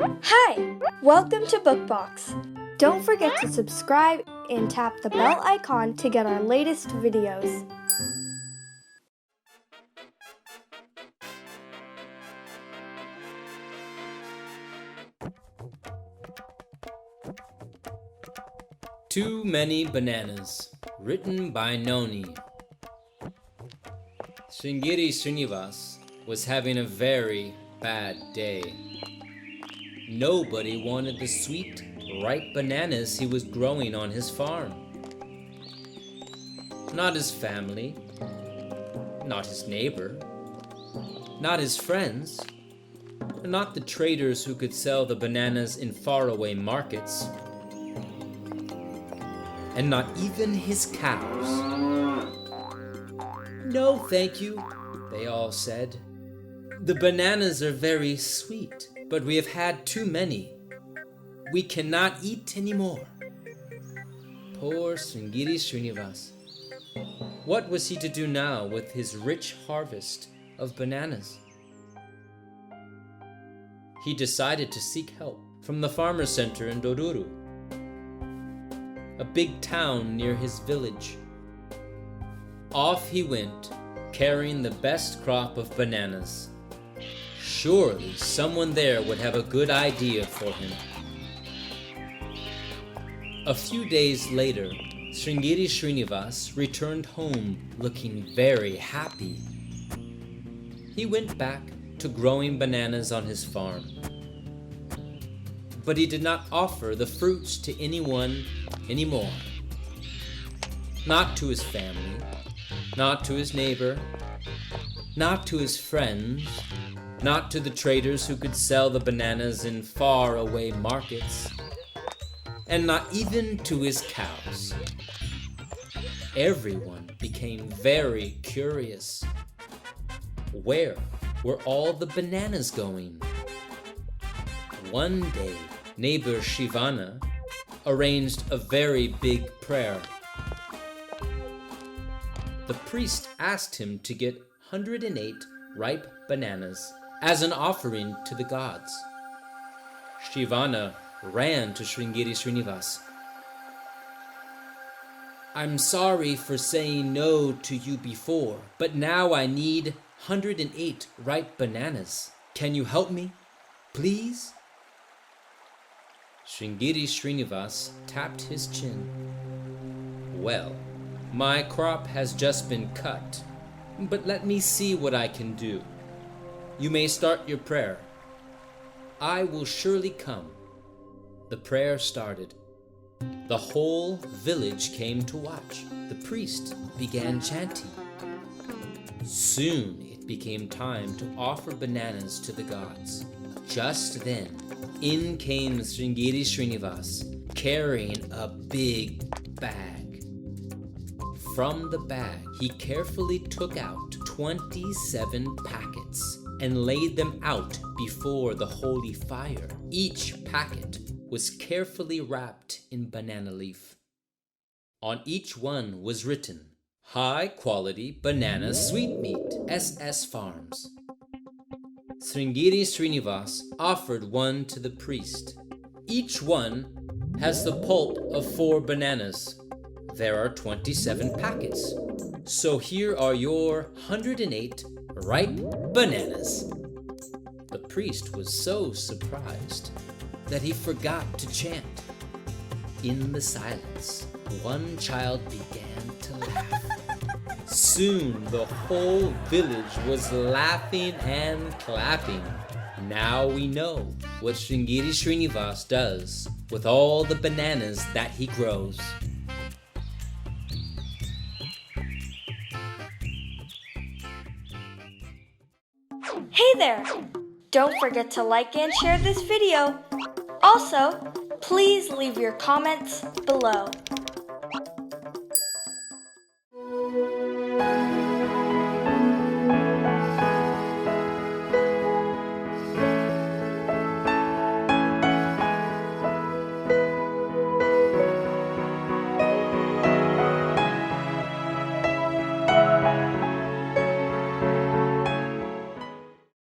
Hi! Welcome to Bookbox. Don't forget to subscribe and tap the bell icon to get our latest videos. Too Many Bananas, written by Noni. Sringeri Srinivas was having a very bad day. Nobody wanted the sweet, ripe bananas he was growing on his farm. Not his family, not his neighbor, not his friends, not the traders who could sell the bananas in faraway markets, and not even his cows. "No, thank you," they all said. "The bananas are very sweet, but we have had too many. We cannot eat anymore." Poor Sringeri Srinivas. What was he to do now with his rich harvest of bananas? He decided to seek help from the farmer center in Doddooru, a big town near his village. Off he went, carrying the best crop of bananas. Surely someone there would have a good idea for him. A few days later, Sringeri Srinivas returned home looking very happy. He went back to growing bananas on his farm. But he did not offer the fruits to anyone anymore. Not to his family, not to his neighbor, not to his friends, not to the traders who could sell the bananas in far-away markets, and not even to his cows. Everyone became very curious. Where were all the bananas going? One day, neighbor Shivana arranged a very big prayer. The priest asked him to get 108 ripe bananas as an offering to the gods. Shivana ran to Sringeri Srinivas. "I'm sorry for saying no to you before, but now I need 108 ripe bananas. Can you help me, please?" Sringeri Srinivas tapped his chin. "Well, my crop has just been cut, but let me see what I can do. You may start your prayer. I will surely come." The prayer started. The whole village came to watch. The priest began chanting. Soon it became time to offer bananas to the gods. Just then, in came Sringeri Srinivas, carrying a big bag. From the bag, he carefully took out 27 packets and laid them out before the holy fire. Each packet was carefully wrapped in banana leaf. On each one was written, "High quality banana sweetmeat, SS Farms." Sringeri Srinivas offered one to the priest. "Each one has the pulp of 4 bananas. There are 27 packets. So here are your 108 ripe bananas." The priest was so surprised that he forgot to chant. In the silence, one child began to laugh. Soon the whole village was laughing and clapping. Now we know what Sringeri Srinivas does with all the bananas that he grows. Hey there! Don't forget to like and share this video. Also, please leave your comments below.